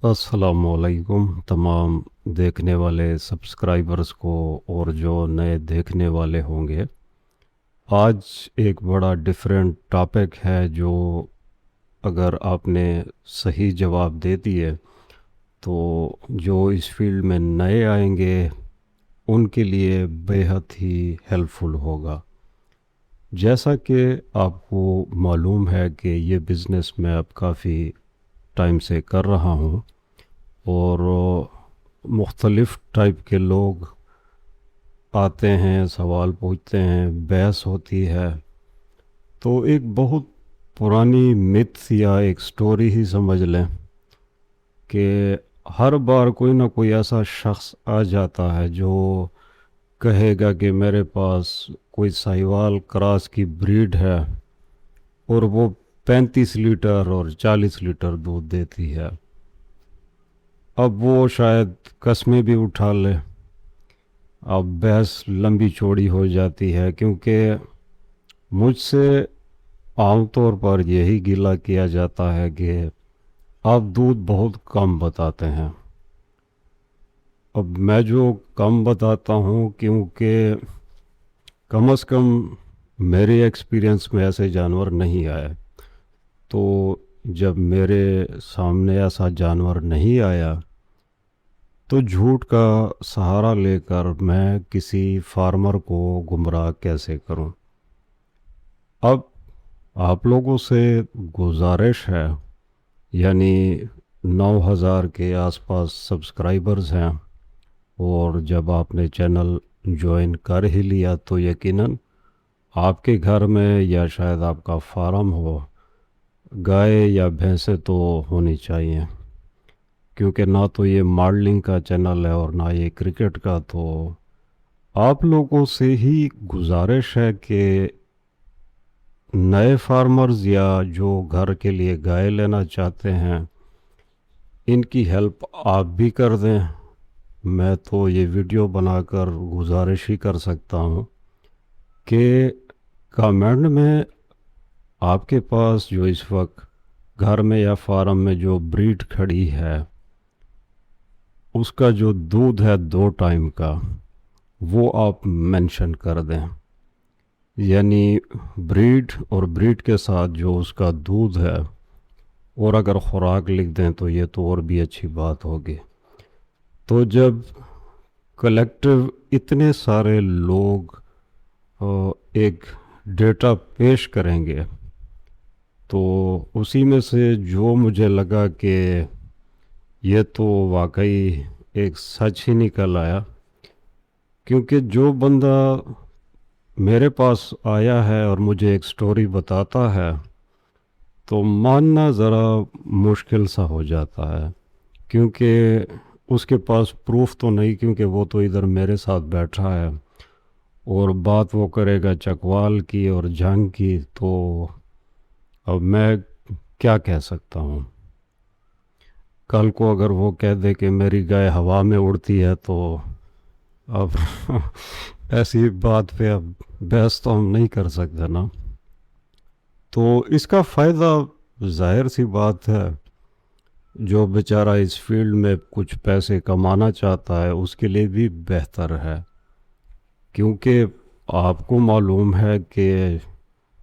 السلام علیکم تمام دیکھنے والے سبسکرائبرز کو اور جو نئے دیکھنے والے ہوں گے۔ آج ایک بڑا ڈیفرنٹ ٹاپک ہے جو اگر آپ نے صحیح جواب دے دیے تو جو اس فیلڈ میں نئے آئیں گے ان کے لیے بے حد ہی ہیلپ فل ہوگا۔ جیسا کہ آپ کو معلوم ہے کہ یہ بزنس میں اب کافی ٹائم سے کر رہا ہوں اور مختلف ٹائپ کے لوگ آتے ہیں، سوال پوچھتے ہیں، بحث ہوتی ہے، تو ایک بہت پرانی متھ یا ایک سٹوری ہی سمجھ لیں کہ ہر بار کوئی نہ کوئی ایسا شخص آ جاتا ہے جو کہے گا کہ میرے پاس کوئی ساہیوال کراس کی بریڈ ہے اور وہ 35 لیٹر اور 40 لیٹر دودھ دیتی ہے۔ اب وہ شاید قسمیں بھی اٹھا لے۔ اب بحث لمبی چوڑی ہو جاتی ہے کیونکہ مجھ سے عام طور پر یہی گلہ کیا جاتا ہے کہ آپ دودھ بہت کم بتاتے ہیں۔ اب میں جو کم بتاتا ہوں کیونکہ کم از کم میرے ایکسپیرینس میں ایسے جانور نہیں آئے، تو جب میرے سامنے ایسا جانور نہیں آیا تو جھوٹ کا سہارا لے کر میں کسی فارمر کو گمراہ کیسے کروں؟ اب آپ لوگوں سے گزارش ہے، یعنی 9,000 کے آس پاس سبسکرائبرز ہیں، اور جب آپ نے چینل جوائن کر ہی لیا تو یقیناً آپ کے گھر میں یا شاید آپ کا فارم ہو، گائے یا بھینسیں تو ہونی چاہیے، کیونکہ نہ تو یہ ماڈلنگ کا چینل ہے اور نہ یہ کرکٹ کا۔ تو آپ لوگوں سے ہی گزارش ہے کہ نئے فارمرز یا جو گھر کے لیے گائے لینا چاہتے ہیں ان کی ہیلپ آپ بھی کر دیں۔ میں تو یہ ویڈیو بنا کر گزارش ہی کر سکتا ہوں کہ کامنٹ میں آپ کے پاس جو اس وقت گھر میں یا فارم میں جو بریڈ کھڑی ہے اس کا جو دودھ ہے 2 ٹائم کا وہ آپ مینشن کر دیں، یعنی بریڈ اور بریڈ کے ساتھ جو اس کا دودھ ہے، اور اگر خوراک لکھ دیں تو یہ تو اور بھی اچھی بات ہوگی۔ تو جب کلیکٹیو اتنے سارے لوگ ایک ڈیٹا پیش کریں گے تو اسی میں سے جو مجھے لگا کہ یہ تو واقعی ایک سچ ہی نکل آیا، کیونکہ جو بندہ میرے پاس آیا ہے اور مجھے ایک سٹوری بتاتا ہے تو ماننا ذرا مشکل سا ہو جاتا ہے، کیونکہ اس کے پاس پروف تو نہیں، کیونکہ وہ تو ادھر میرے ساتھ بیٹھا ہے اور بات وہ کرے گا چکوال کی اور جنگ کی، تو اب میں کیا کہہ سکتا ہوں؟ کل کو اگر وہ کہہ دے کہ میری گائے ہوا میں اڑتی ہے تو اب ایسی بات پہ اب بحث تو ہم نہیں کر سکتے نا۔ تو اس کا فائدہ ظاہر سی بات ہے، جو بیچارہ اس فیلڈ میں کچھ پیسے کمانا چاہتا ہے اس کے لیے بھی بہتر ہے، کیونکہ آپ کو معلوم ہے کہ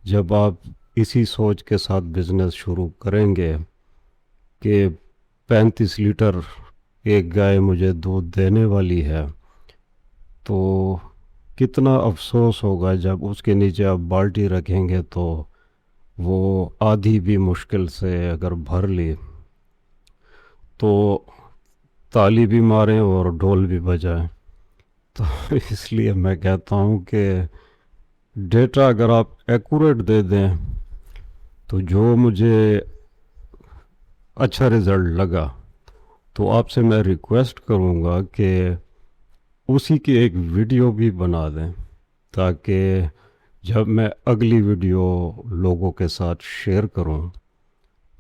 جب آپ اسی سوچ کے ساتھ بزنس شروع کریں گے کہ 35 لیٹر ایک گائے مجھے دودھ دینے والی ہے، تو کتنا افسوس ہوگا جب اس کے نیچے آپ بالٹی رکھیں گے تو وہ آدھی بھی مشکل سے اگر بھر لی تو تالی بھی ماریں اور ڈھول بھی بجائیں۔ تو اس لیے میں کہتا ہوں کہ ڈیٹا اگر آپ ایکوریٹ دے دیں تو جو مجھے اچھا رزلٹ لگا تو آپ سے میں ریکویسٹ کروں گا کہ اسی کی ایک ویڈیو بھی بنا دیں، تاکہ جب میں اگلی ویڈیو لوگوں کے ساتھ شیئر کروں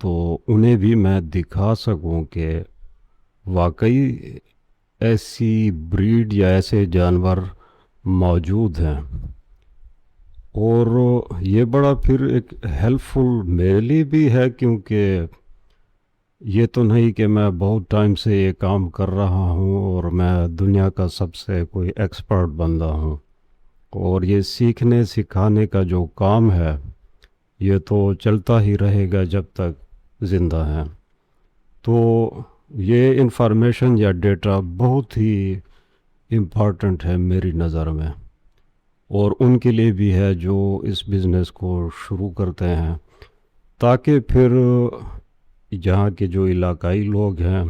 تو انہیں بھی میں دکھا سکوں کہ واقعی ایسی بریڈ یا ایسے جانور موجود ہیں۔ اور یہ بڑا پھر ایک ہیلپ فل میرے لیے بھی ہے، کیونکہ یہ تو نہیں کہ میں بہت ٹائم سے یہ کام کر رہا ہوں اور میں دنیا کا سب سے کوئی ایکسپرٹ بندہ ہوں، اور یہ سیکھنے سکھانے کا جو کام ہے یہ تو چلتا ہی رہے گا جب تک زندہ ہیں۔ تو یہ انفارمیشن یا ڈیٹا بہت ہی امپارٹنٹ ہے میری نظر میں، اور ان کے لیے بھی ہے جو اس بزنس کو شروع کرتے ہیں، تاکہ پھر یہاں کے جو علاقائی لوگ ہیں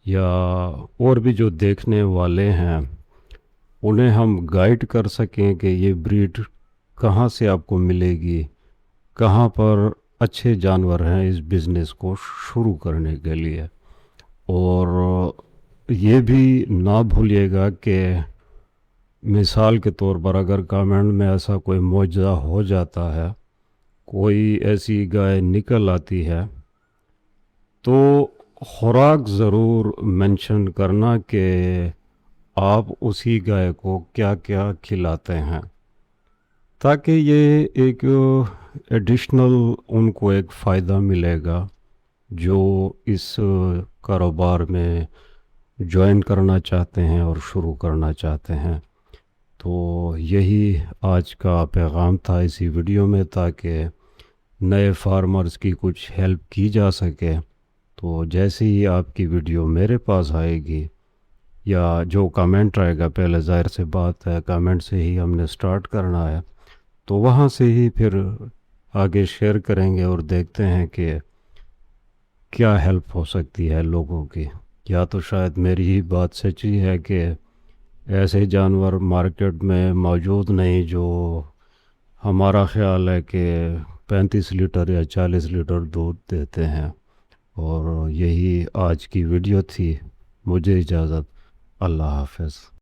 یا اور بھی جو دیکھنے والے ہیں انہیں ہم گائیڈ کر سکیں کہ یہ بریڈ کہاں سے آپ کو ملے گی، کہاں پر اچھے جانور ہیں اس بزنس کو شروع کرنے کے لیے۔ اور یہ بھی نہ بھولیے گا کہ مثال کے طور پر اگر گورنمنٹ میں ایسا کوئی معجزہ ہو جاتا ہے، کوئی ایسی گائے نکل آتی ہے، تو خوراک ضرور مینشن کرنا کہ آپ اسی گائے کو کیا کیا کھلاتے ہیں، تاکہ یہ ایک ایڈیشنل ان کو ایک فائدہ ملے گا جو اس کاروبار میں جوائن کرنا چاہتے ہیں اور شروع کرنا چاہتے ہیں۔ تو یہی آج کا پیغام تھا اسی ویڈیو میں، تاکہ نئے فارمرز کی کچھ ہیلپ کی جا سکے۔ تو جیسے ہی آپ کی ویڈیو میرے پاس آئے گی یا جو کامنٹ آئے گا، پہلے ظاہر سے بات ہے کامنٹ سے ہی ہم نے سٹارٹ کرنا ہے، تو وہاں سے ہی پھر آگے شیئر کریں گے اور دیکھتے ہیں کہ کیا ہیلپ ہو سکتی ہے لوگوں کی۔ یا تو شاید میری ہی بات سچی ہے کہ ایسے جانور مارکیٹ میں موجود نہیں جو ہمارا خیال ہے کہ 35 لیٹر یا 40 لیٹر دودھ دیتے ہیں۔ اور یہی آج کی ویڈیو تھی، مجھے اجازت، اللہ حافظ۔